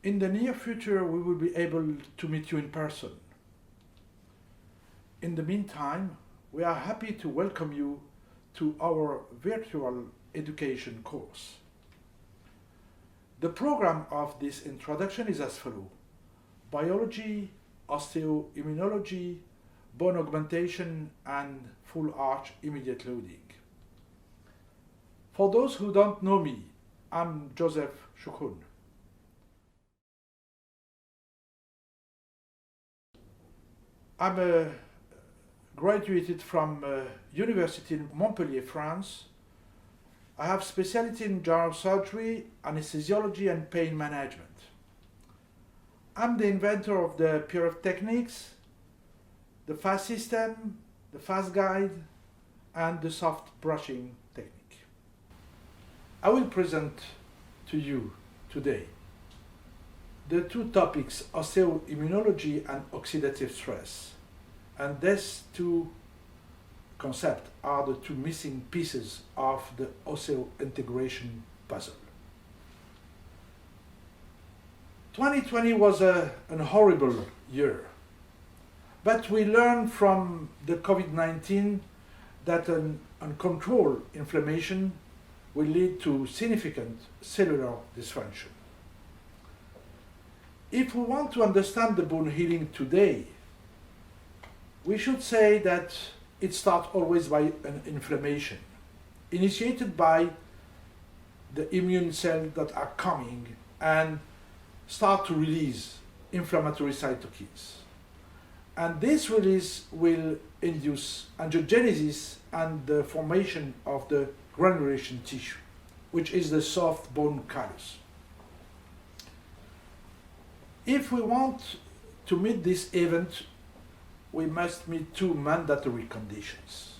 In the near future, we will be able to meet you in person. In the meantime, we are happy to welcome you to our virtual education course. The program of this introduction is as follows: biology, osteoimmunology, bone augmentation, and full arch immediate loading. For those who don't know me, I'm Choukroun. I'm graduated from University in Montpellier, France. I have specialty in general surgery, anesthesiology, and pain management. I'm the inventor of the PRF techniques, the fast system, the fast guide, and the soft brushing technique. I will present to you today the two topics, osteoimmunology and oxidative stress. And these two concepts are the two missing pieces of the osseointegration puzzle. 2020 was an horrible year, but we learned from the COVID-19 that an uncontrolled inflammation will lead to significant cellular dysfunction. If we want to understand the bone healing today, we should say that it starts always by an inflammation, initiated by the immune cells that are coming and start to release inflammatory cytokines. And this release will induce angiogenesis and the formation of the granulation tissue, which is the soft bone callus. If we want to meet this event, we must meet two mandatory conditions.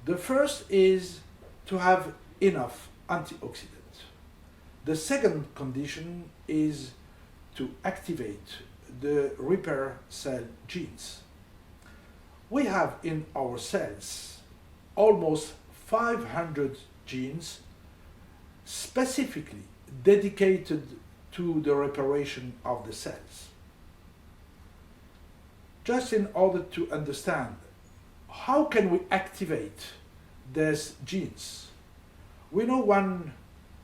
The first is to have enough antioxidants. The second condition is to activate the repair cell genes. We have in our cells almost 500 genes specifically dedicated to the reparation of the cells. Just in order to understand how can we activate these genes, we know one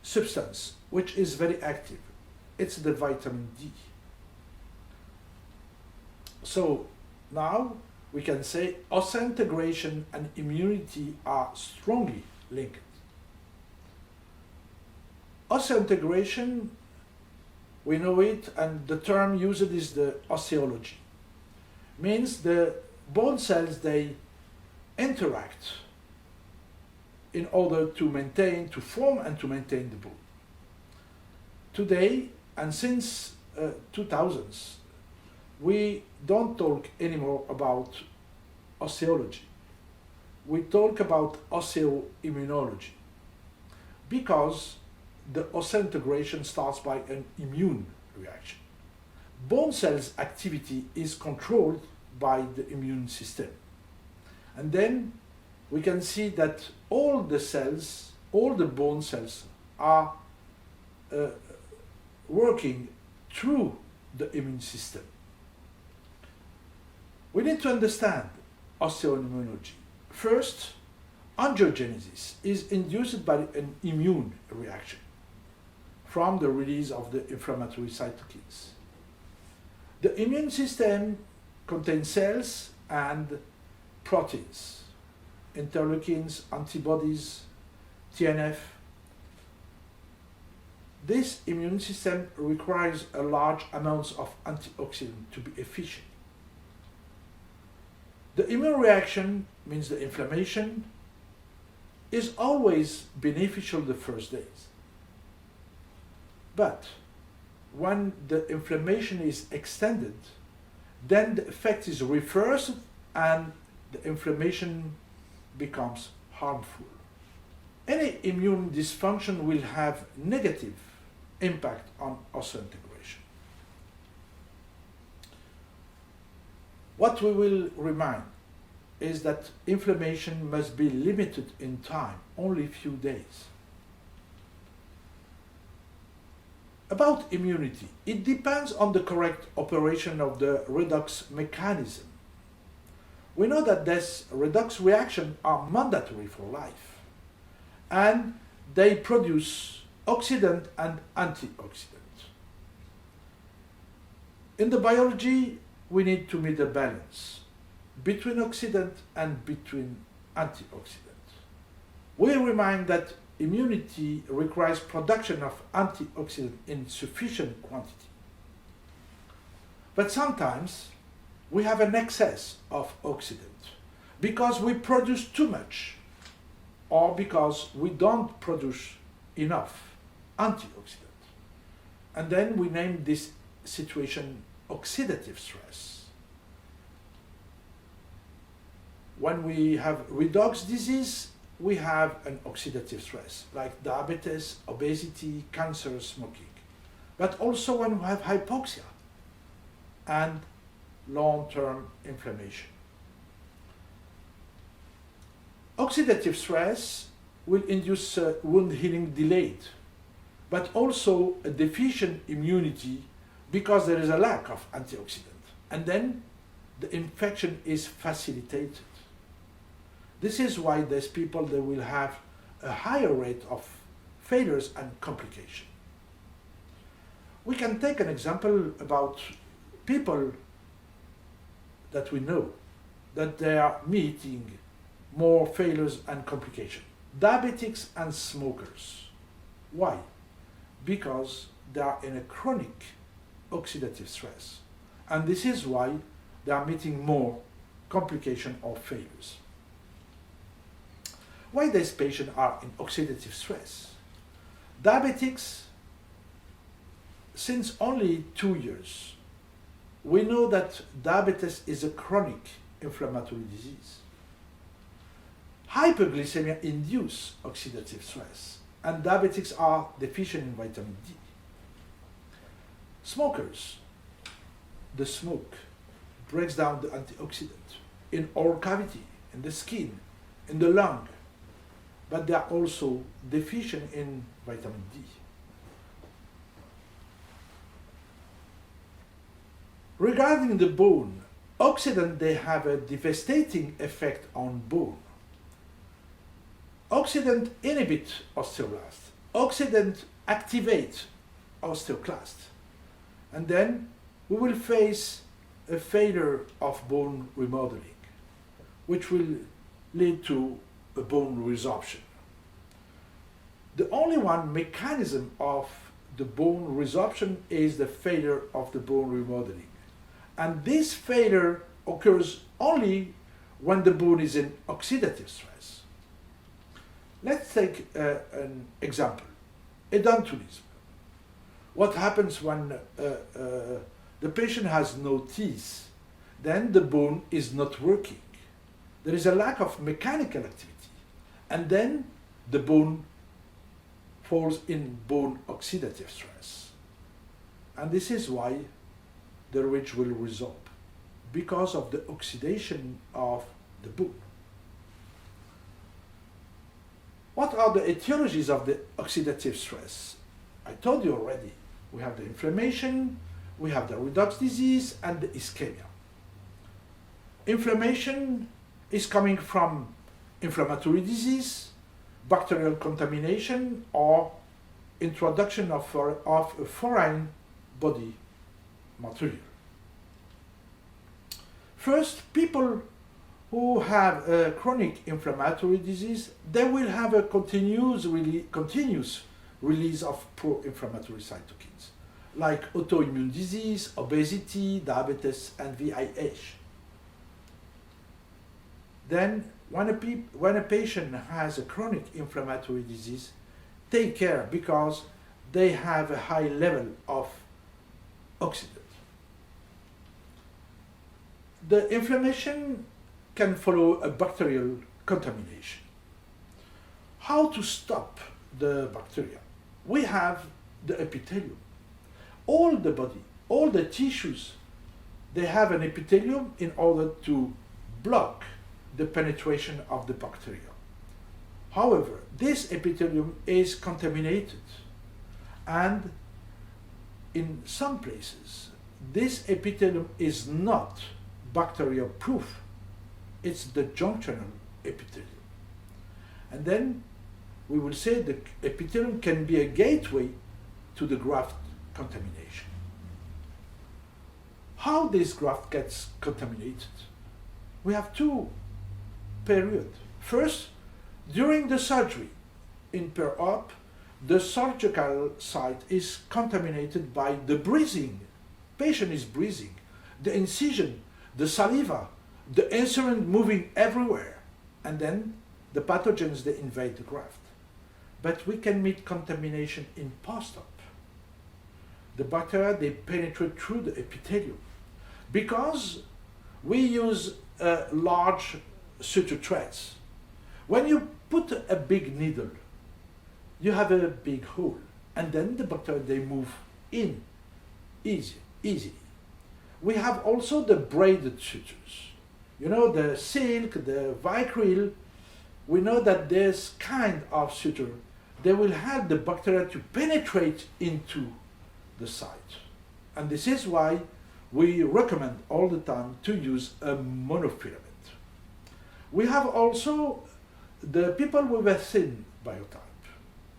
substance which is very active. It's the vitamin D. So now we can say osseointegration and immunity are strongly linked. Osseointegration, we know it, and the term used is the osteology. Means the bone cells, they interact in order to form and to maintain the bone. Today, and since 2000s, we don't talk anymore about osteology. We talk about osteoimmunology, because the osseointegration starts by an immune reaction. Bone cells' activity is controlled by the immune system. And then we can see that all the cells, all the bone cells are working through the immune system. We need to understand osteoimmunology. First, angiogenesis is induced by an immune reaction from the release of the inflammatory cytokines. The immune system contains cells and proteins, interleukins, antibodies, TNF. This immune system requires a large amount of antioxidant to be efficient. The immune reaction, means the inflammation, is always beneficial the first days. But when the inflammation is extended, then the effect is reversed and the inflammation becomes harmful. Any immune dysfunction will have negative impact on osseointegration. What we will remind is that inflammation must be limited in time, only a few days. About immunity, it depends on the correct operation of the redox mechanism. We know that these redox reactions are mandatory for life, and they produce oxidant and antioxidant. In the biology, we need to meet a balance between oxidant and between antioxidant. We remind that immunity requires production of antioxidant in sufficient quantity. But sometimes we have an excess of oxidant because we produce too much or because we don't produce enough antioxidant. And then we name this situation oxidative stress. When we have redox disease, we have an oxidative stress, like diabetes, obesity, cancer, smoking. But also when we have hypoxia and long-term inflammation. Oxidative stress will induce wound healing delayed, but also a deficient immunity because there is a lack of antioxidant. And then the infection is facilitated. This is why these people, they will have a higher rate of failures and complications. We can take an example about people that we know that they are meeting more failures and complications. Diabetics and smokers. Why? Because they are in a chronic oxidative stress. And this is why they are meeting more complications or failures. Why these patients are in oxidative stress? Diabetics, since only 2 years, we know that diabetes is a chronic inflammatory disease. Hyperglycemia induces oxidative stress, and diabetics are deficient in vitamin D. Smokers, the smoke breaks down the antioxidant in oral cavity, in the skin, in the lung, but they are also deficient in vitamin D. Regarding the bone, oxidants, they have a devastating effect on bone. Oxidant inhibit osteoblasts. Oxidant activate osteoclast. And then we will face a failure of bone remodeling, which will lead to a bone resorption. The only one mechanism of the bone resorption is the failure of the bone remodeling. And this failure occurs only when the bone is in oxidative stress. Let's take an example, edontulism. What happens when the patient has no teeth? Then the bone is not working. There is a lack of mechanical activity. And then the bone falls in bone oxidative stress. And this is why the ridge will resolve, because of the oxidation of the bone. What are the etiologies of the oxidative stress? I told you already. We have the inflammation, we have the redox disease, and the ischemia. Inflammation is coming from inflammatory disease, bacterial contamination, or introduction of a foreign body material. First, people who have a chronic inflammatory disease, they will have a continuous release of pro-inflammatory cytokines, like autoimmune disease, obesity, diabetes, and VIH. Then, when a patient has a chronic inflammatory disease, take care because they have a high level of oxidant. The inflammation can follow a bacterial contamination. How to stop the bacteria? We have the epithelium. All the body, all the tissues, they have an epithelium in order to block the penetration of the bacteria. However, this epithelium is contaminated, and in some places, this epithelium is not bacteria-proof. It's the junctional epithelium. And then we will say the epithelium can be a gateway to the graft contamination. How this graft gets contaminated? We have two periods. First, during the surgery, in per-op, the surgical site is contaminated by the breathing. Patient is breathing. The incision, the saliva, the instrument moving everywhere. And then the pathogens, they invade the graft. But we can meet contamination in post-op. The bacteria, they penetrate through the epithelium. Because we use large suture threads. When you put a big needle, you have a big hole, and then the bacteria, they move in easily. We have also the braided sutures. You know, the silk, the vicryl. We know that this kind of suture, they will help the bacteria to penetrate into the site. And this is why we recommend all the time to use a monofilament. We have also the people with a thin biotype.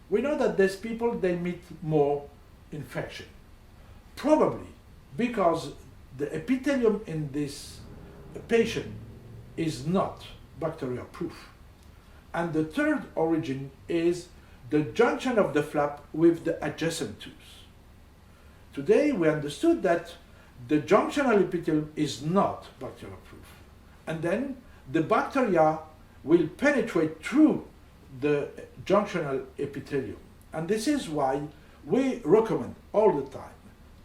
We know that these people, they meet more infection. Probably because the epithelium in this patient is not bacteria-proof. And the third origin is the junction of the flap with the adjacent tooth. Today we understood that the junctional epithelium is not bacteria-proof. And then the bacteria will penetrate through the junctional epithelium. And this is why we recommend all the time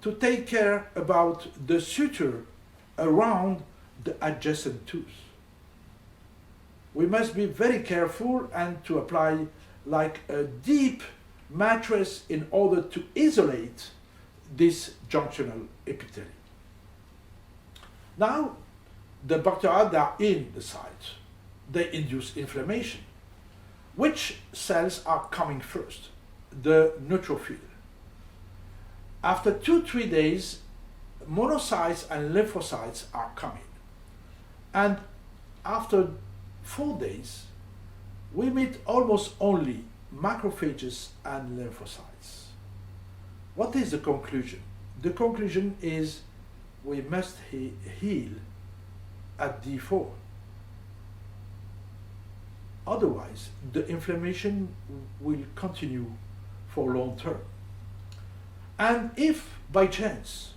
to take care about the suture around the adjacent tooth. We must be very careful and to apply like a deep mattress in order to isolate this junctional epithelium. Now, the bacteria that are in the site, they induce inflammation. Which cells are coming first? The neutrophil. After 2-3 days, monocytes and lymphocytes are coming. And after 4 days, we meet almost only macrophages and lymphocytes. What is the conclusion? The conclusion is we must heal at D4. Otherwise, the inflammation will continue for long term. And if by chance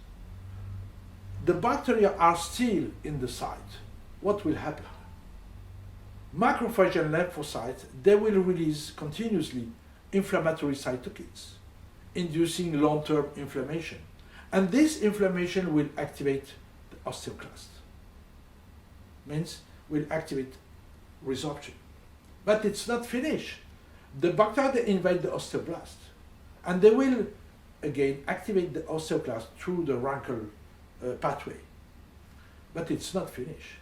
the bacteria are still in the site, what will happen? Macrophage and lymphocytes, they will release continuously inflammatory cytokines, inducing long-term inflammation. And this inflammation will activate the osteoclast. Means will activate resorption. But it's not finished. The bacteria, they invade the osteoblast, and they will again activate the osteoclast through the Rankel pathway. But it's not finished.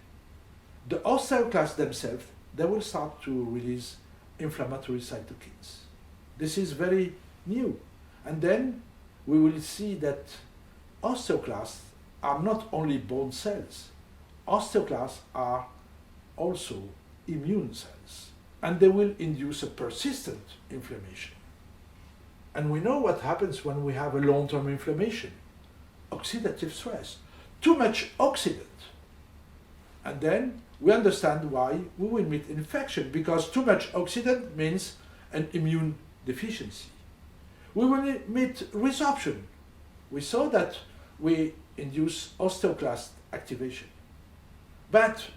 The osteoclasts themselves, they will start to release inflammatory cytokines. This is very new. And then we will see that osteoclasts are not only bone cells. Osteoclasts are also immune cells, and they will induce a persistent inflammation. And we know what happens when we have a long-term inflammation. Oxidative stress, too much oxidant. And then we understand why we will meet infection, because too much oxidant means an immune deficiency. We will meet resorption. We saw that we induce osteoclast activation. But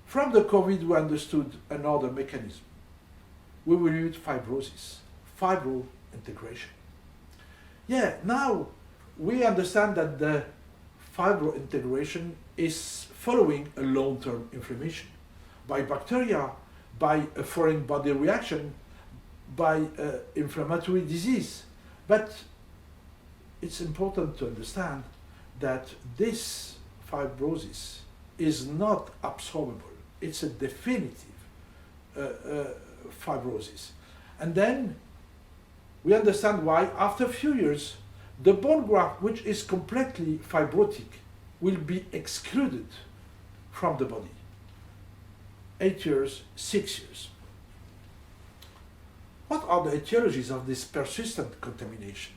from the COVID, we understood another mechanism. We will meet fibrosis, fibrointegration. Yeah, now we understand that the fibrointegration is following a long-term inflammation by bacteria, by a foreign body reaction, by inflammatory disease. But it's important to understand that this fibrosis is not absorbable. It's a definitive fibrosis. And then we understand why, after a few years, the bone graft, which is completely fibrotic, will be excluded from the body. 8 years, 6 years. What are the etiologies of this persistent contamination?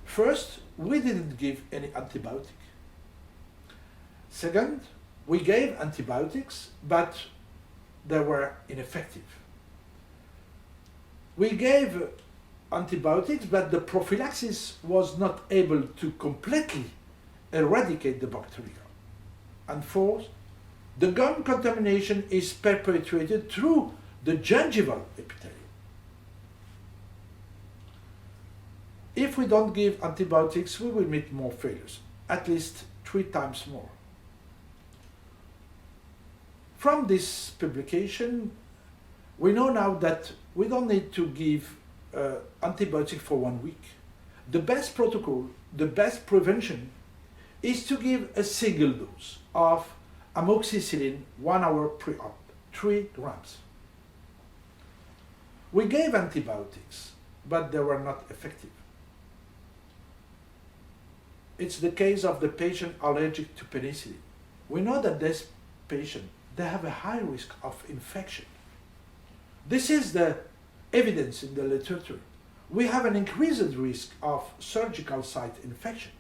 First, we didn't give any antibiotic. Second, we gave antibiotics, but they were ineffective. We gave antibiotics, but the prophylaxis was not able to completely eradicate the bacteria. And fourth, the gum contamination is perpetuated through the gingival epithelium. If we don't give antibiotics, we will meet more failures, at least 3 times more. From this publication, we know now that we don't need to give antibiotics for 1 week. The best protocol, the best prevention, is to give a single dose of amoxicillin 1 hour pre-op, 3 grams. We gave antibiotics, but they were not effective. It's the case of the patient allergic to penicillin. We know that this patient, they have a high risk of infection. This is the evidence in the literature. We have an increased risk of surgical site infection.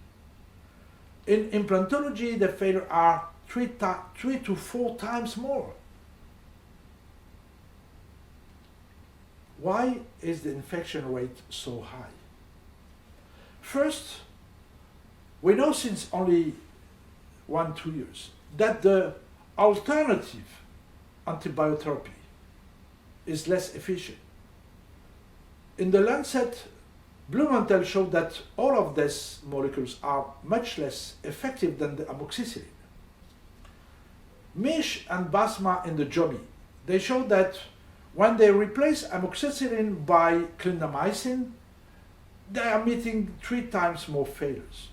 In implantology, the failures are 3 to 4 times more. Why is the infection rate so high? First, we know since only 1-2 years that the alternative antibiotherapy is less efficient. In the Lancet, Blumenthal showed that all of these molecules are much less effective than the amoxicillin. Misch and Basma in the JOMI, they showed that when they replace amoxicillin by clindamycin, they are meeting 3 times more failures.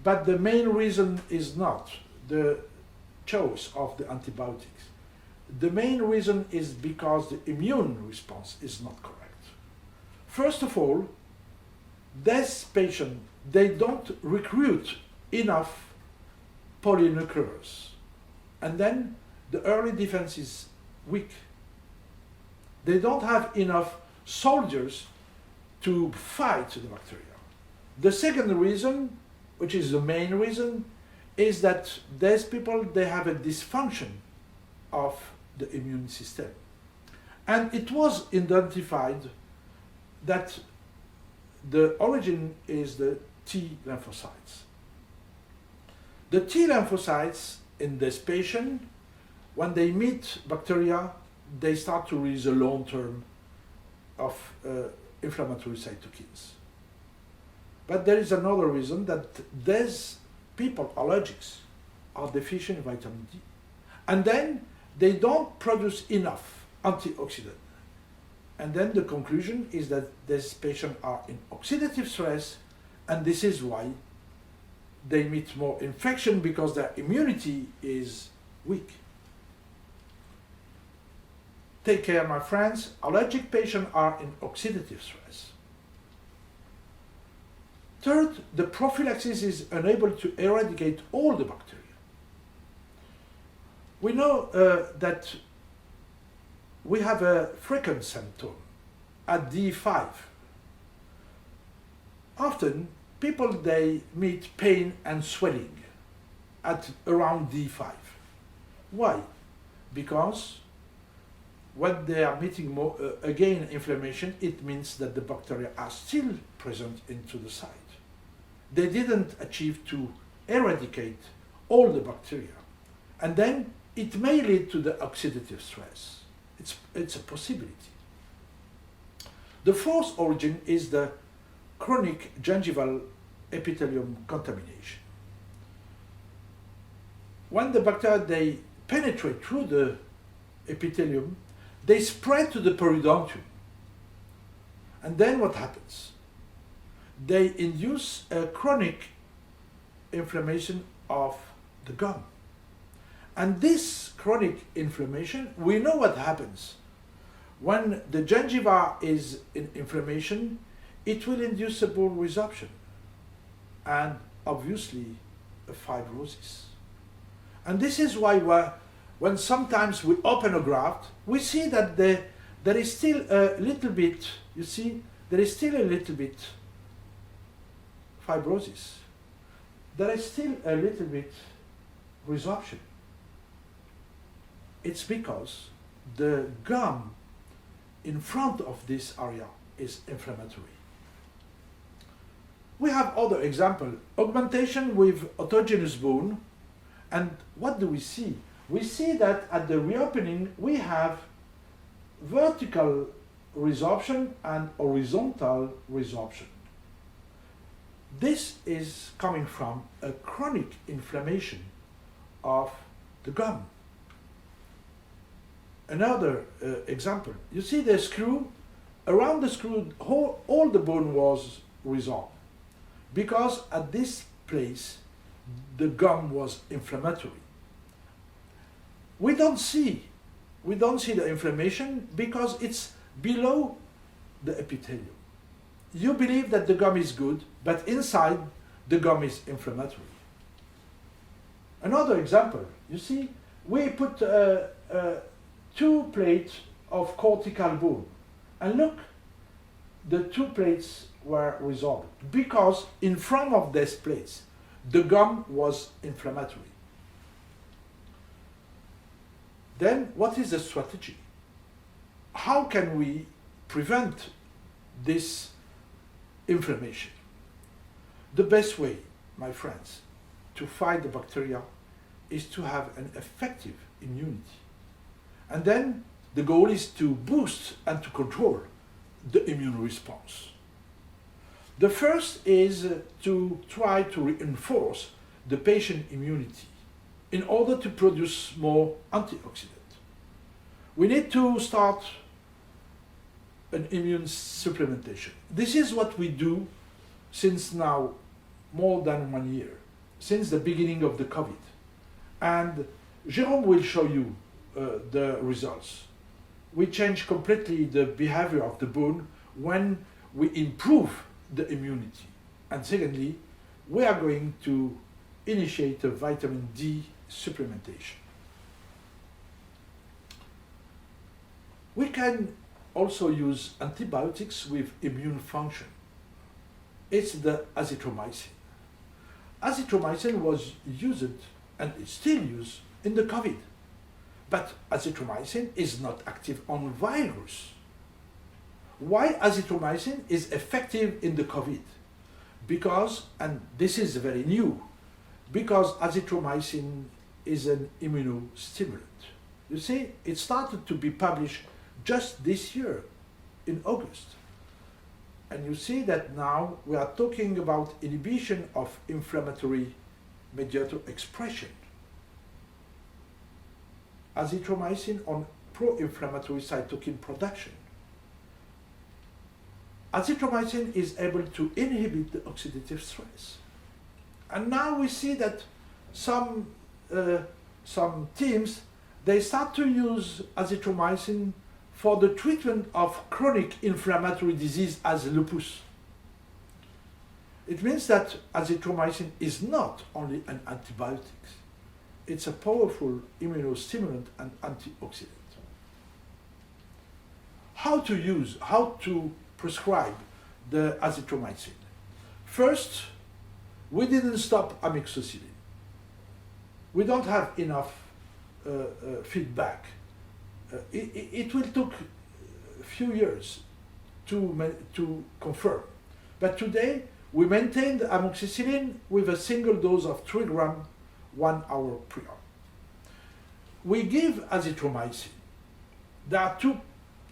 But the main reason is not the choice of the antibiotics. The main reason is because the immune response is not correct. First of all, these patients, they don't recruit enough polynuclears. And then the early defense is weak. They don't have enough soldiers to fight the bacteria. The second reason, which is the main reason, is that these people, they have a dysfunction of the immune system. And it was identified that the origin is the T lymphocytes. The T lymphocytes in this patient, when they meet bacteria, they start to release a long term of inflammatory cytokines. But there is another reason, that these people, allergics, are deficient in vitamin D. And then they don't produce enough antioxidant. And then the conclusion is that these patients are in oxidative stress, and this is why they meet more infection, because their immunity is weak. Take care, my friends. Allergic patients are in oxidative stress. Third, the prophylaxis is unable to eradicate all the bacteria. We know that we have a frequent symptom at D5. Often, people, they meet pain and swelling at around D5. Why? Because when they are meeting more, again inflammation, it means that the bacteria are still present into the site. They didn't achieve to eradicate all the bacteria. And then it may lead to the oxidative stress. It's a possibility. The fourth origin is the chronic gingival epithelium contamination. When the bacteria, they penetrate through the epithelium, they spread to the periodontium. And then what happens? They induce a chronic inflammation of the gum. And this chronic inflammation, we know what happens. When the gingiva is in inflammation, it will induce a bone resorption and obviously a fibrosis. And this is why when sometimes we open a graft, we see that there is still a little bit, you see, there is still a little bit fibrosis. There is still a little bit resorption. It's because the gum in front of this area is inflammatory. We have other example, augmentation with autogenous bone, and what do we see? We see that at the reopening we have vertical resorption and horizontal resorption. This is coming from a chronic inflammation of the gum. Another example, you see the screw, around the screw all the bone was resorbed because at this place the gum was inflammatory. We don't see the inflammation because it's below the epithelium. You believe that the gum is good, but inside the gum is inflammatory. Another example, you see, we put 2 plates of cortical bone, and look, the 2 plates were resorbed because in front of these plates the gum was inflammatory. Then what is the strategy? How can we prevent this inflammation? The best way, my friends, to fight the bacteria is to have an effective immunity. And then the goal is to boost and to control the immune response. The first is to try to reinforce the patient immunity in order to produce more antioxidant. We need to start an immune supplementation. This is what we do since now more than 1 year, since the beginning of the COVID. And Jérôme will show you the results. We change completely the behavior of the bone when we improve the immunity. And secondly, we are going to initiate a vitamin D supplementation. We can also use antibiotics with immune function. It's the azithromycin. Azithromycin was used and is still used in the COVID. But azithromycin is not active on virus. Why azithromycin is effective in the COVID? Because, and this is very new, because azithromycin is an immunostimulant. You see, it started to be published just this year, in August. And you see that now we are talking about inhibition of inflammatory mediator expression. Azithromycin on pro-inflammatory cytokine production. Azithromycin is able to inhibit the oxidative stress. And now we see that some teams, they start to use azithromycin for the treatment of chronic inflammatory disease as lupus. It means that azithromycin is not only an antibiotic, it's a powerful immunostimulant and antioxidant. How to prescribe the azithromycin? First, we didn't stop amoxicillin. We don't have enough feedback. It will take a few years to confirm. But today, we maintain the amoxicillin with a single dose of 3 grams 1 hour prior. We give azithromycin. There are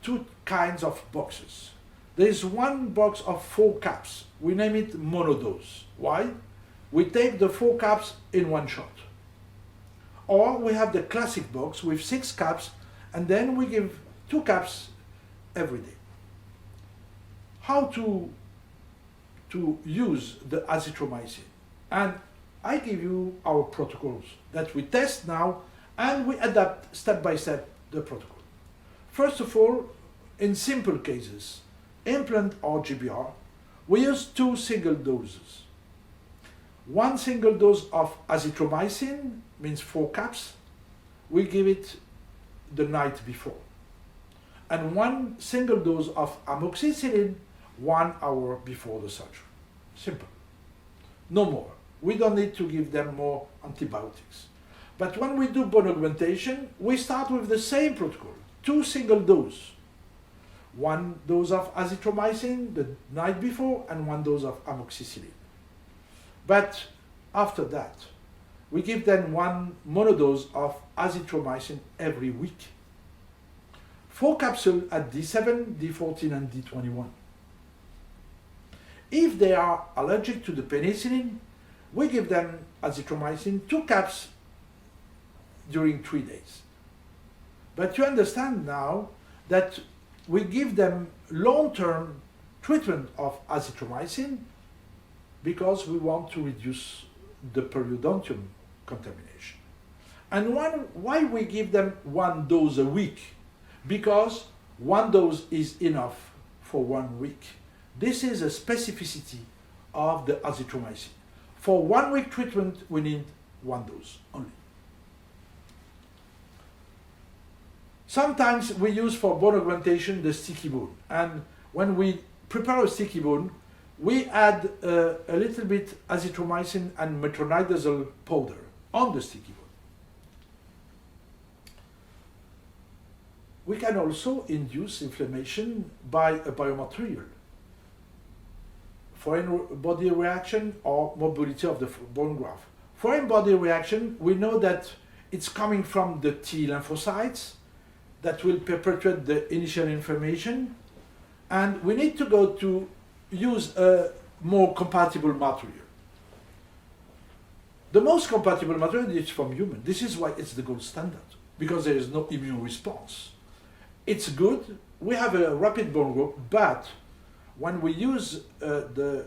two kinds of boxes. There is one box of 4 caps. We name it monodose. Why? We take the 4 caps in one shot. Or we have the classic box with 6 caps, and then we give 2 caps every day. How to use the azithromycin? And I give you our protocols that we test now, and we adapt step by step the protocol. First of all, in simple cases, implant or GBR, we use 2 single doses. 1 single dose of azithromycin, means 4 caps, we give it the night before. And 1 single dose of amoxicillin 1 hour before the surgery. Simple. No more. We don't need to give them more antibiotics. But when we do bone augmentation, we start with the same protocol. 2 single doses. 1 dose of azithromycin the night before and 1 dose of amoxicillin. But after that, we give them 1 monodose of azithromycin every week. 4 capsules at D7, D14 and D21. If they are allergic to the penicillin, we give them azithromycin 2 caps during 3 days. But you understand now that we give them long-term treatment of azithromycin because we want to reduce the periodontium contamination. And why we give them 1 dose a week? Because 1 dose is enough for 1 week. This is a specificity of the azithromycin. For 1 week treatment, we need 1 dose only. Sometimes we use for bone augmentation the sticky bone. And when we prepare a sticky bone, we add a little bit azithromycin and metronidazole powder on the sticky bone. We can also induce inflammation by a biomaterial, foreign body reaction or mobility of the bone graft. Foreign body reaction, we know that it's coming from the T lymphocytes that will perpetuate the initial inflammation, and we need to go to use a more compatible material. The most compatible material is from human. This is why it's the gold standard, because there is no immune response. It's good, we have a rapid bone growth, but when we use the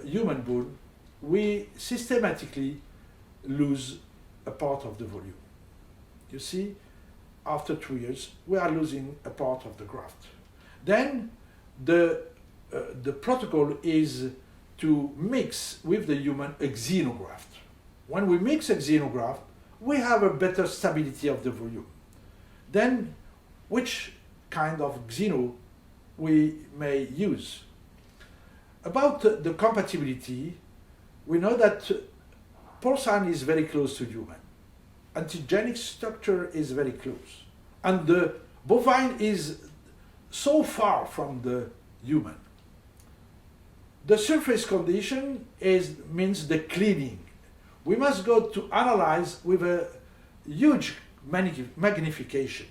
human bone, we systematically lose a part of the volume. You see, after 2 years, we are losing a part of the graft. Then the protocol is to mix with the human a xenograft. When we mix a xenograft, we have a better stability of the volume. Then, which kind of xeno we may use? About the compatibility, we know that porcine is very close to human. Antigenic structure is very close. And the bovine is so far from the human. The surface condition means the cleaning. We must go to analyze with a huge magnification.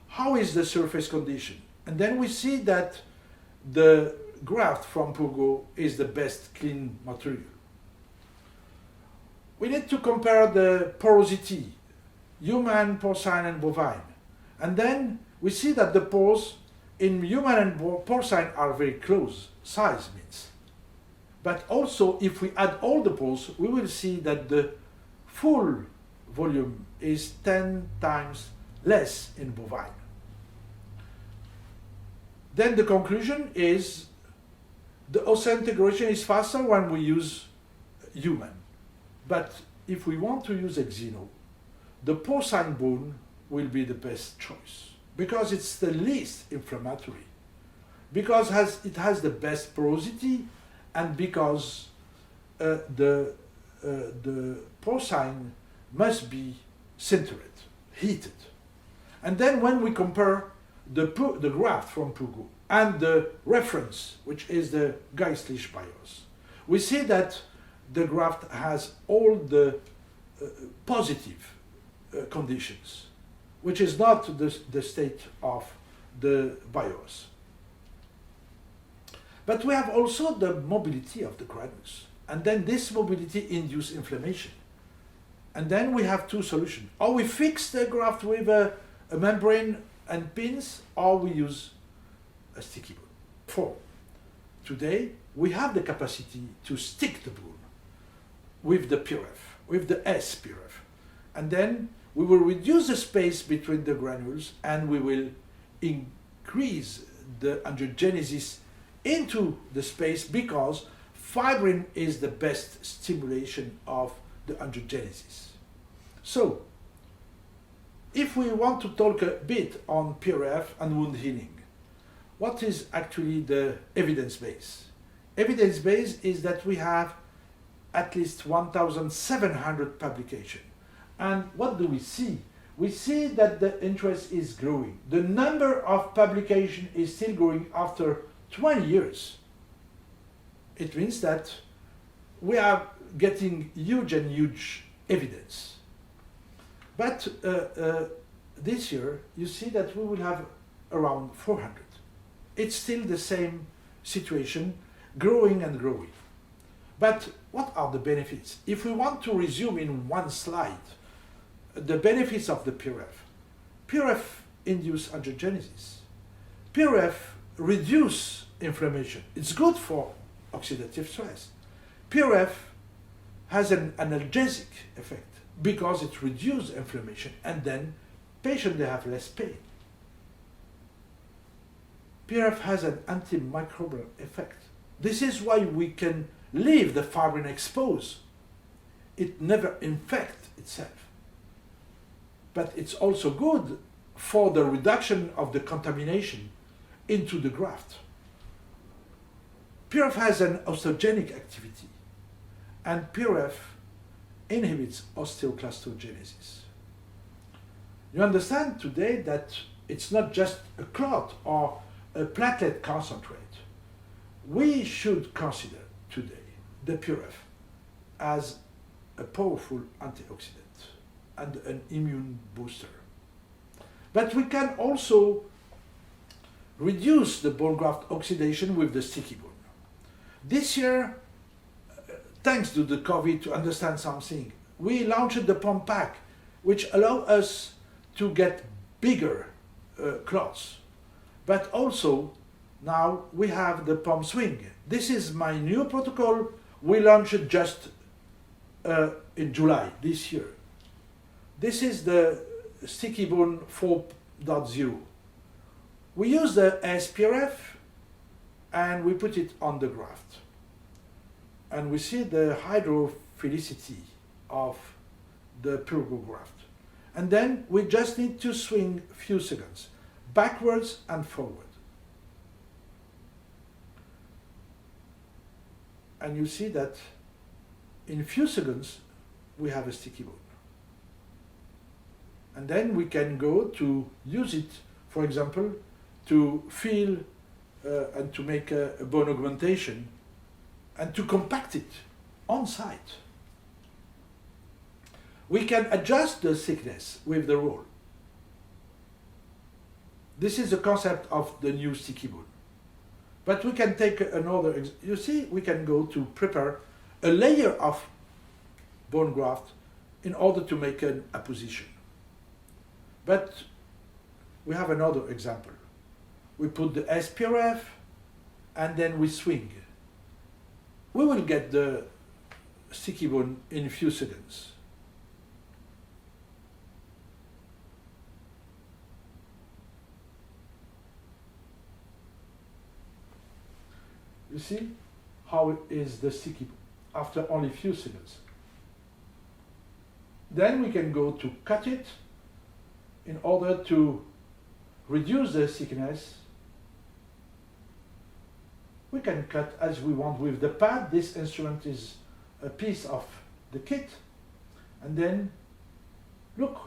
How is the surface condition? And then we see that the graft from Pugo is the best clean material. We need to compare the porosity, human, porcine, and bovine. And then we see that the pores in human and porcine are very close, size means. But also, if we add all the pores, we will see that the full volume is 10 times less in bovine. Then the conclusion is the osseointegration is faster when we use human. But if we want to use xeno, the porcine bone will be the best choice because it's the least inflammatory, because it has the best porosity, and because the porcine must be sintered, heated. And then when we compare the graft from Pugo and the reference, which is the Geistlich bios, we see that the graft has all the positive conditions, which is not the state of the bios. But we have also the mobility of the granules. And then this mobility induces inflammation. And then we have 2 solutions. Or we fix the graft with a membrane and pins, or we use a sticky bone. 4. Today, we have the capacity to stick the bone with the PRF, with the S PRF. And then we will reduce the space between the granules and we will increase the angiogenesis into the space because fibrin is the best stimulation of the angiogenesis. So, if we want to talk a bit on PRF and wound healing, what is actually the evidence base? Evidence base is that we have at least 1,700 publications. And what do we see? We see that the interest is growing. The number of publications is still growing after 20 years. It means that we are getting huge evidence. But this year, you see that we will have around 400. It's still the same situation, growing and growing. But what are the benefits? If we want to resume in one slide, the benefits of the PRF. PRF induce angiogenesis. PRF reduce inflammation. It's good for oxidative stress. PRF has an analgesic effect because it reduces inflammation, and then patients they have less pain. PRF has an antimicrobial effect. This is why we can leave the fibrin exposed. It never infects itself. But it's also good for the reduction of the contamination into the graft. PRF has an osteogenic activity, and PRF inhibits osteoclastogenesis. You understand today that it's not just a clot or a platelet concentrate. We should consider today the PRF as a powerful antioxidant and an immune booster. But we can also reduce the bone graft oxidation with the sticky bone. This year, thanks to the COVID, to understand something, we launched the pump pack, which allow us to get bigger clots. But also, now we have the pump swing. This is my new protocol. We launched it just in July this year. This is the sticky bone 4.0. We use the SPRF and we put it on the graft. And we see the hydrophilicity of the purgo graft. And then we just need to swing a few seconds, backwards and forward. And you see that in a few seconds, we have a sticky bone. And then we can go to use it, for example, to feel and to make a bone augmentation and to compact it on site. We can adjust the thickness with the roll. This is the concept of the new sticky bone. But we can take another, you see, we can go to prepare a layer of bone graft in order to make an apposition. But we have another example. We put the SPRF and then we swing. We will get the sticky bone in a few seconds. You see how is the sticky bone after only a few seconds. Then we can go to cut it in order to reduce the thickness. We can cut as we want with the pad. This instrument is a piece of the kit. And then, look,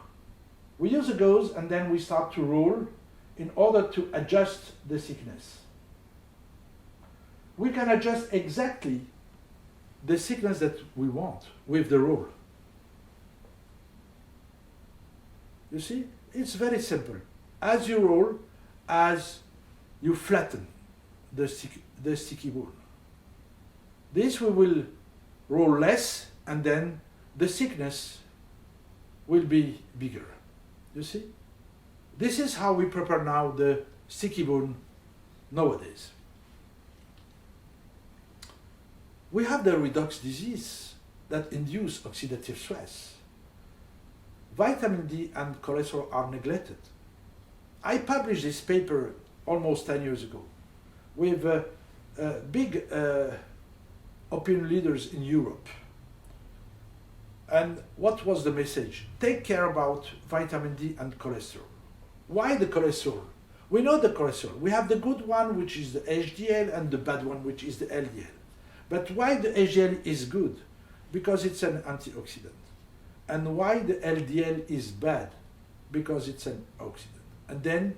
we use a gauze and then we start to roll in order to adjust the thickness. We can adjust exactly the thickness that we want with the roll. You see, it's very simple. As you roll, as you flatten the sticky bone. This we will roll less and then the thickness will be bigger. You see? This is how we prepare now the sticky bone nowadays. We have the redox disease that induce oxidative stress. Vitamin D and cholesterol are neglected. I published this paper almost 10 years ago with big opinion leaders in Europe. And what was the message? Take care about vitamin D and cholesterol. Why the cholesterol? We know the cholesterol. We have the good one, which is the HDL, and the bad one, which is the LDL. But why the HDL is good? Because it's an antioxidant. And why the LDL is bad? Because it's an oxidant. And then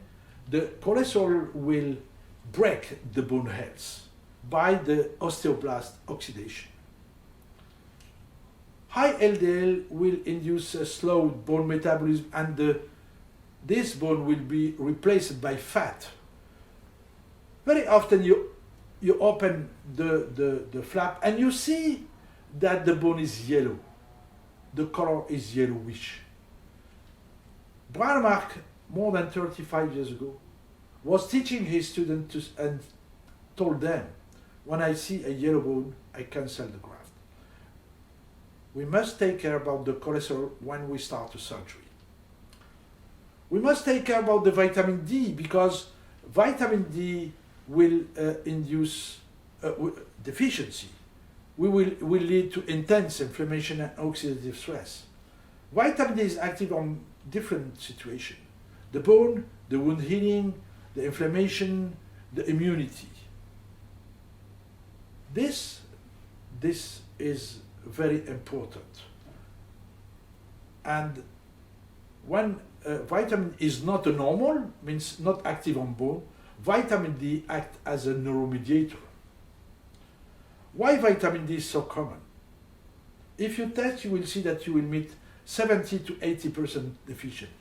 the cholesterol will break the bone health by the osteoblast oxidation. High LDL will induce a slow bone metabolism, and this bone will be replaced by fat. Very often you open the flap and you see that the bone is yellow. The color is yellowish. Brandmark, more than 35 years ago, was teaching his students and told them, when I see a yellow bone, I cancel the graft. We must take care about the cholesterol when we start a surgery. We must take care about the vitamin D, because vitamin D will induce deficiency. Will lead to intense inflammation and oxidative stress. Vitamin D is active on different situations: the bone, the wound healing, the inflammation, the immunity. This is very important. And when vitamin is not a normal, means not active on bone, vitamin D acts as a neuromediator. Why vitamin D is so common? If you test, you will see that you will meet 70 to 80% deficient.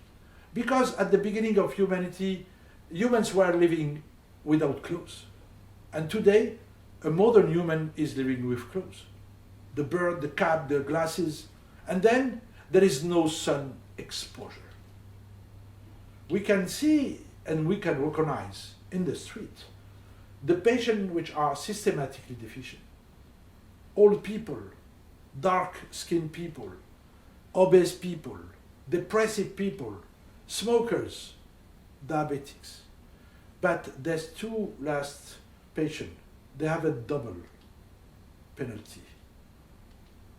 Because at the beginning of humanity, humans were living without clothes. And today, a modern human is living with clothes. The bird, the cap, the glasses, and then there is no sun exposure. We can see and we can recognize in the street the patients which are systematically deficient. Old people, dark-skinned people, obese people, depressive people, smokers, diabetics. But there's two last patients. They have a double penalty.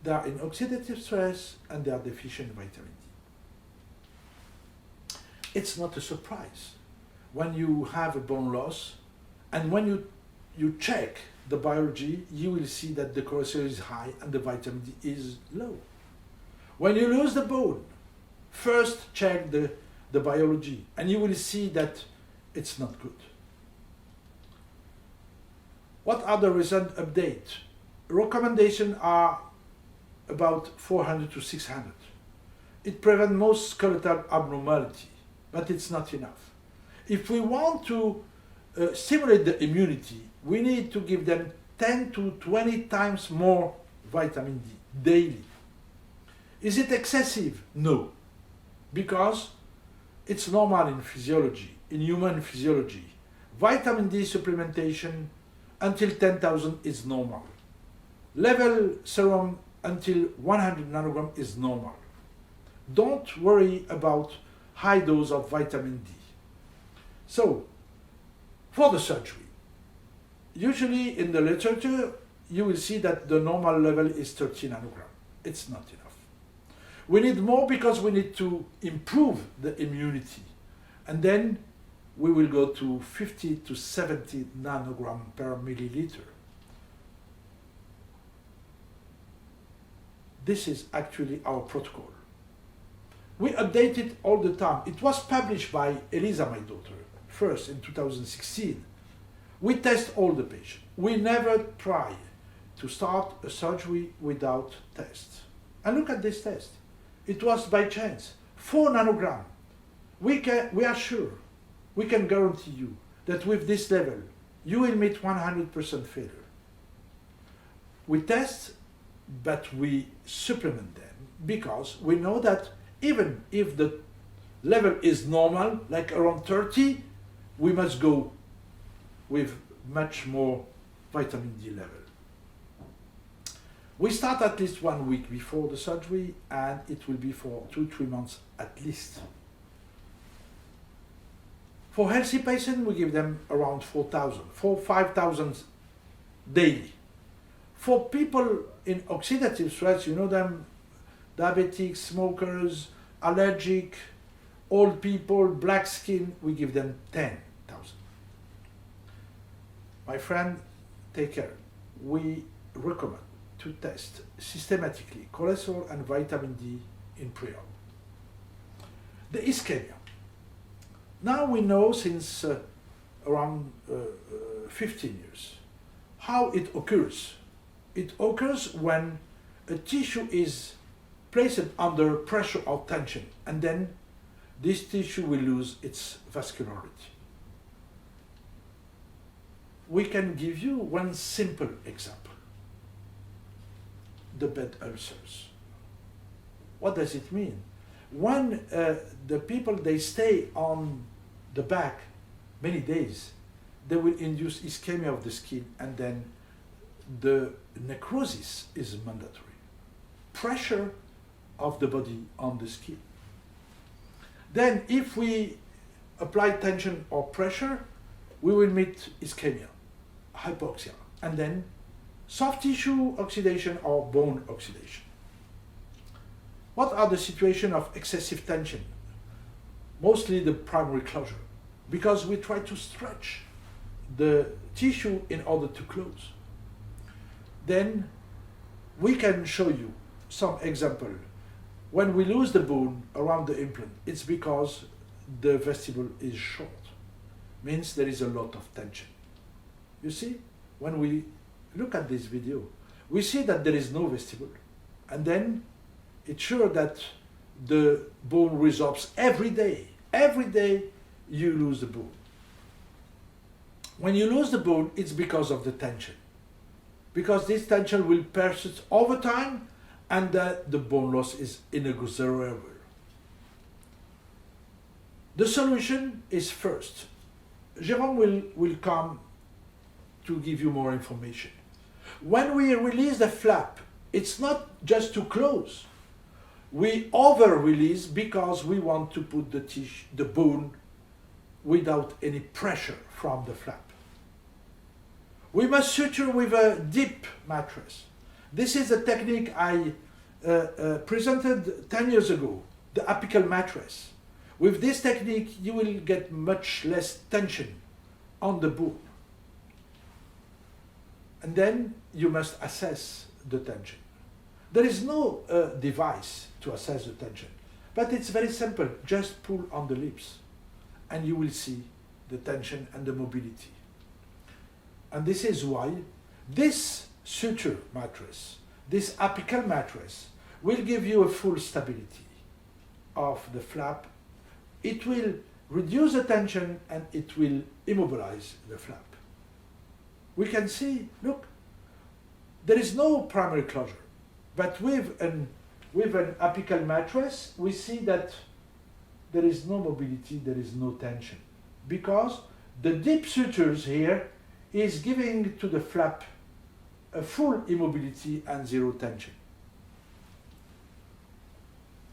They are in oxidative stress and they are deficient in vitamin D. It's not a surprise when you have a bone loss, and when you check the biology, you will see that the cholesterol is high and the vitamin D is low. When you lose the bone, first check the biology, and you will see that it's not good. What are the recent updates? Recommendations are about 400 to 600. It prevents most skeletal abnormality, but it's not enough. If we want to stimulate the immunity, we need to give them 10 to 20 times more vitamin D daily. Is it excessive? No, because it's normal in physiology, in human physiology. Vitamin D supplementation until 10,000 is normal. Level serum until 100 nanogram is normal. Don't worry about high dose of vitamin D. So, for the surgery, usually in the literature, you will see that the normal level is 30 nanogram. It's not enough. We need more because we need to improve the immunity. And then we will go to 50 to 70 nanogram per milliliter. This is actually our protocol. We update it all the time. It was published by Elisa, my daughter, first in 2016. We test all the patients. We never try to start a surgery without tests. And look at this test. It was by chance, 4 nanogram. We are sure, we can guarantee you that with this level, you will meet 100% failure. We test, but we supplement them because we know that even if the level is normal, like around 30, we must go with much more vitamin D level. We start at least 1 week before the surgery, and it will be for 2-3 months at least. For healthy patients, we give them around 4,000, 5,000 daily. For people in oxidative stress, you know them, diabetics, smokers, allergic, old people, black skin, we give them 10,000. My friend, take care. We recommend to test systematically cholesterol and vitamin D in pre-op. The ischemia. Now we know since around 15 years how it occurs. It occurs when a tissue is placed under pressure or tension, and then this tissue will lose its vascularity. We can give you one simple example. The bed ulcers. What does it mean? When the people, they stay on the back many days, they will induce ischemia of the skin, and then the necrosis is mandatory. Pressure of the body on the skin. Then if we apply tension or pressure, we will meet ischemia, hypoxia, and then soft tissue oxidation or bone oxidation. What are the situations of excessive tension? Mostly the primary closure, because we try to stretch the tissue in order to close. Then we can show you some example. When we lose the bone around the implant, it's because the vestibule is short. Means there is a lot of tension. You see, when we look at this video, we see that there is no vestibule. And then it's sure that the bone resorbs every day. Every day you lose the bone. When you lose the bone, it's because of the tension. Because this tension will persist over time, and the bone loss is inexorable. The solution is first. Jérôme will come to give you more information. When we release the flap, it's not just to close. We over-release because we want to put the bone without any pressure from the flap. We must suture with a deep mattress. This is a technique I presented 10 years ago, the apical mattress. With this technique, you will get much less tension on the bone. And then you must assess the tension. There is no device to assess the tension, but it's very simple. Just pull on the lips, and you will see the tension and the mobility. And this is why this suture mattress, this apical mattress, will give you a full stability of the flap. It will reduce the tension and it will immobilize the flap. We can see, look, there is no primary closure, but with an apical mattress, we see that there is no mobility, there is no tension, because the deep sutures here is giving to the flap a full immobility and zero tension.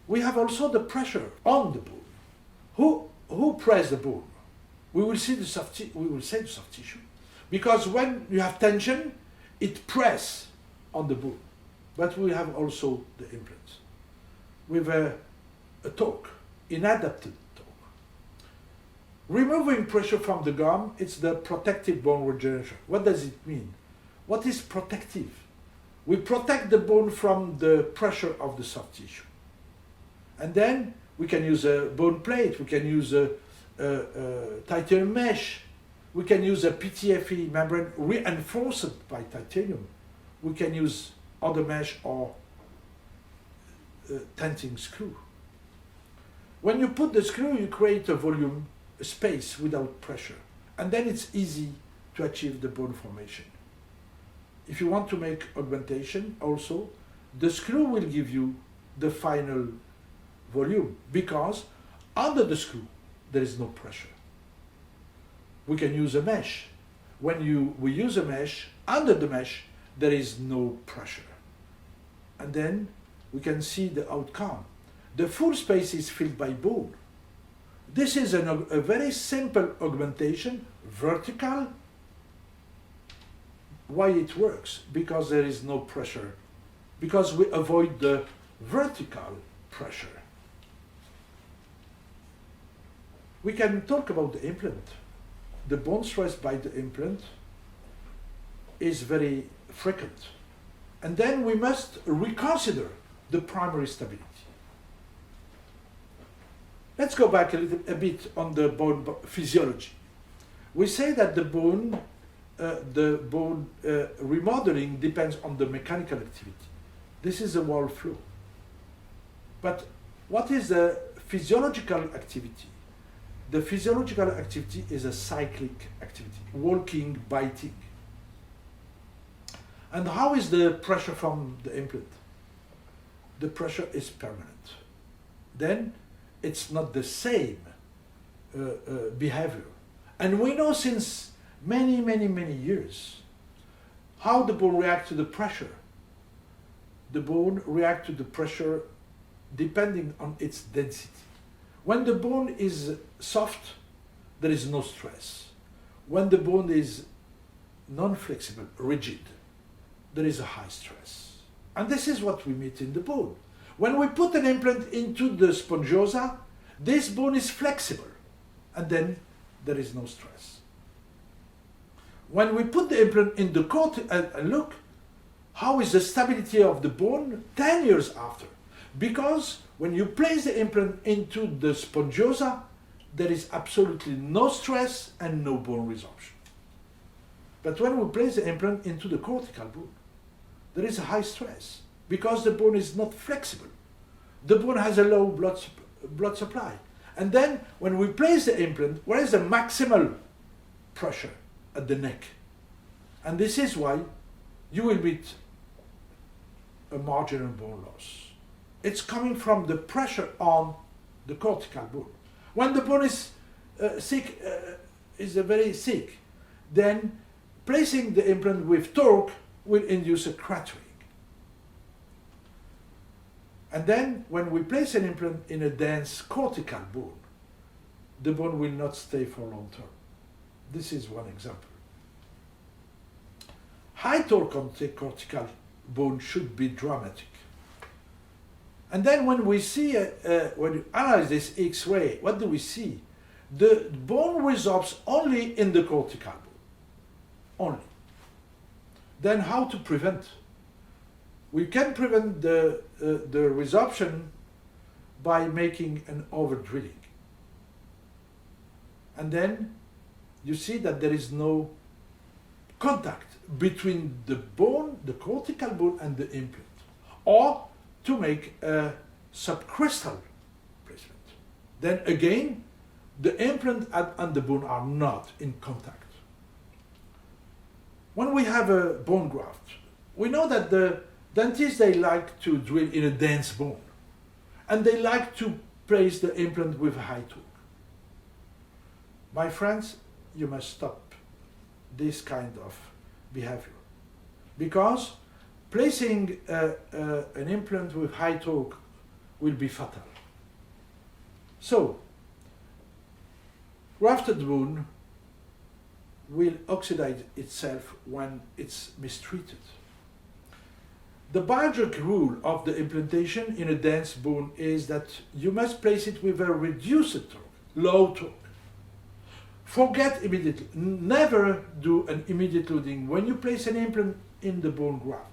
We have also the pressure on the bone. Who press the bone? We will say the soft tissue, because when you have tension, it presses on the bone. But we have also the implants with a torque, inadapted torque. Removing pressure from the gum, it's the protective bone regeneration. What does it mean? What is protective? We protect the bone from the pressure of the soft tissue. And then we can use a bone plate, we can use a titanium mesh, we can use a PTFE membrane reinforced by titanium, we can use other mesh or tenting screw. When you put the screw, you create a volume, a space without pressure, and then it's easy to achieve the bone formation. If you want to make augmentation also, the screw will give you the final volume, because under the screw there is no pressure. We can use a mesh. When we use a mesh, under the mesh there is no pressure. And then we can see the outcome. The full space is filled by bone. This is a very simple augmentation, vertical, why it works? Because there is no pressure, because we avoid the vertical pressure. We can talk about the implant. The bone stress by the implant is very frequent. And then we must reconsider the primary stability. Let's go back a bit on the bone physiology. We say that the bone remodeling depends on the mechanical activity. This is the wall flow. But what is the physiological activity? The physiological activity is a cyclic activity, walking, biting. And how is the pressure from the implant? The pressure is permanent. Then it's not the same behavior. And we know since many years how the bone reacts to the pressure. The bone reacts to the pressure depending on its density. When the bone is soft, there is no stress. When the bone is non-flexible, rigid, there is a high stress. And this is what we meet in the bone. When we put an implant into the spongiosa, this bone is flexible, and then there is no stress. When we put the implant in the look, how is the stability of the bone 10 years after? Because when you place the implant into the spongiosa, there is absolutely no stress and no bone resorption. But when we place the implant into the cortical bone, there is a high stress because the bone is not flexible. The bone has a low blood supply. And then when we place the implant, where is the maximal pressure? At the neck. And this is why you will meet a marginal bone loss. It's coming from the pressure on the cortical bone. When the bone is sick, is very sick, then placing the implant with torque will induce a cratering. And then when we place an implant in a dense cortical bone, the bone will not stay for long term. This is one example. High torque on the cortical bone should be dramatic. And then when we see, when you analyze this X-ray, what do we see? The bone resorbs only in the cortical bone, only. Then how to prevent? We can prevent the resorption by making an over-drilling. And then you see that there is no contact between the bone, the cortical bone, and the implant. Or to make a subcrystal placement. Then again, the implant and the bone are not in contact. When we have a bone graft, we know that the dentists, they like to drill in a dense bone. And they like to place the implant with a high torque. My friends, you must stop this kind of behavior. Because placing an implant with high torque will be fatal. So, grafted bone will oxidize itself when it's mistreated. The biologic rule of the implantation in a dense bone is that you must place it with a reduced torque, low torque. Forget immediately, never do an immediate loading when you place an implant in the bone graft.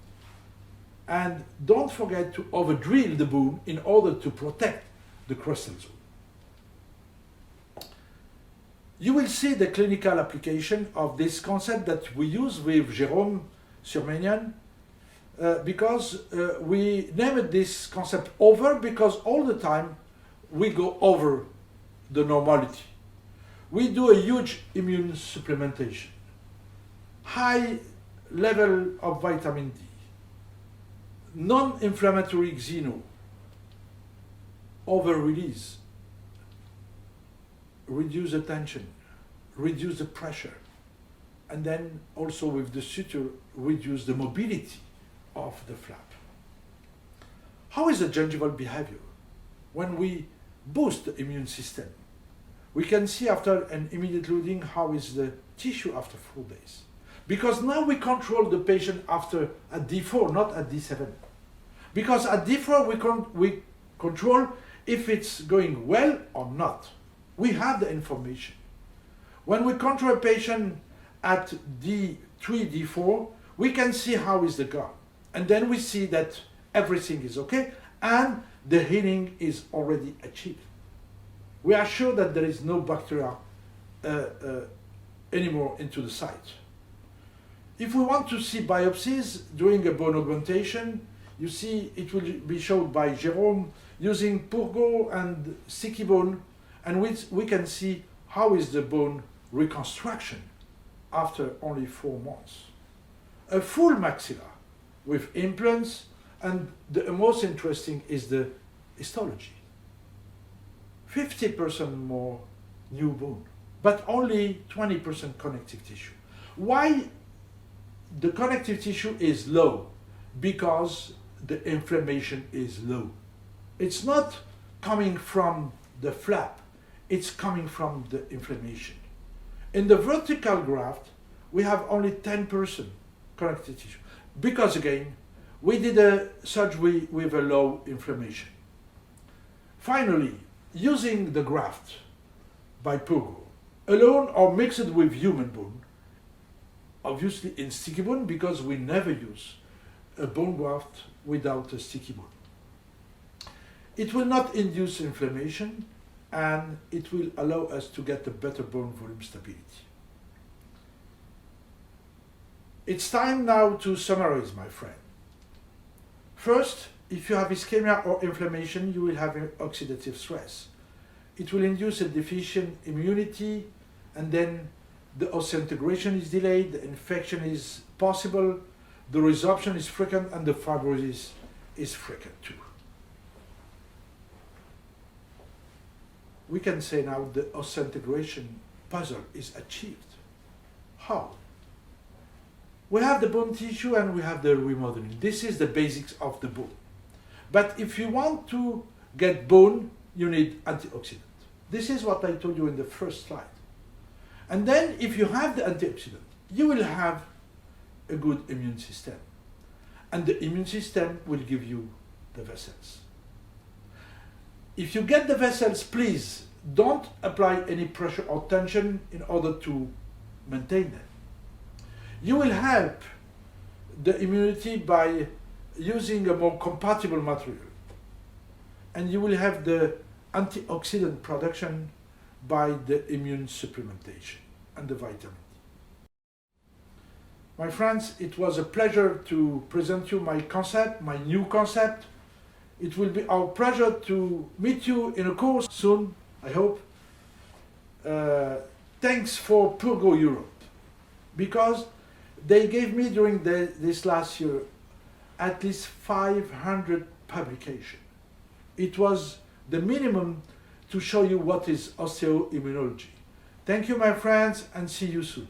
And don't forget to over-drill the bone in order to protect the crustal zone. You will see the clinical application of this concept that we use with Jérôme Surmanian because we named this concept over because all the time we go over the normality. We do a huge immune supplementation, high level of vitamin D, non-inflammatory xeno, over-release, reduce the tension, reduce the pressure, and then also with the suture, reduce the mobility of the flap. How is the gingival behavior? When we boost the immune system, we can see after an immediate loading how is the tissue after 4 days. Because now we control the patient after at D4, not at D7. Because at D4 we control if it's going well or not. We have the information. When we control a patient at D3, D4, we can see how is the gut. And then we see that everything is okay and the healing is already achieved. We are sure that there is no bacteria anymore into the site. If we want to see biopsies during a bone augmentation, you see it will be shown by Jérôme using purgo and sticky bone, and we can see how is the bone reconstruction after only 4 months. A full maxilla with implants, and the most interesting is the histology. 50% more new bone, but only 20% connective tissue. Why the connective tissue is low? Because the inflammation is low. It's not coming from the flap, it's coming from the inflammation. In the vertical graft, we have only 10% connective tissue, because again, we did a surgery with a low inflammation. Finally, using the graft by purgo, alone or mixed with human bone, obviously in sticky bone, because we never use a bone graft without a sticky bone. It will not induce inflammation, and it will allow us to get a better bone volume stability. It's time now to summarize, my friend. First, if you have ischemia or inflammation, you will have oxidative stress. It will induce a deficient immunity, and then the osseointegration is delayed, the infection is possible, the resorption is frequent, and the fibrosis is frequent too. We can say now the osseointegration puzzle is achieved. How? We have the bone tissue and we have the remodeling. This is the basics of the bone. But if you want to get bone, you need antioxidant. This is what I told you in the first slide. And then if you have the antioxidant, you will have a good immune system. And the immune system will give you the vessels. If you get the vessels, please don't apply any pressure or tension in order to maintain them. You will help the immunity by using a more compatible material. And you will have the antioxidant production by the immune supplementation and the vitamin D. My friends, it was a pleasure to present you my concept, my new concept. It will be our pleasure to meet you in a course soon, I hope. Thanks for Purgo Europe, because they gave me during this last year at least 500 publications. It was the minimum to show you what is osteoimmunology. Thank you, my friends, and see you soon.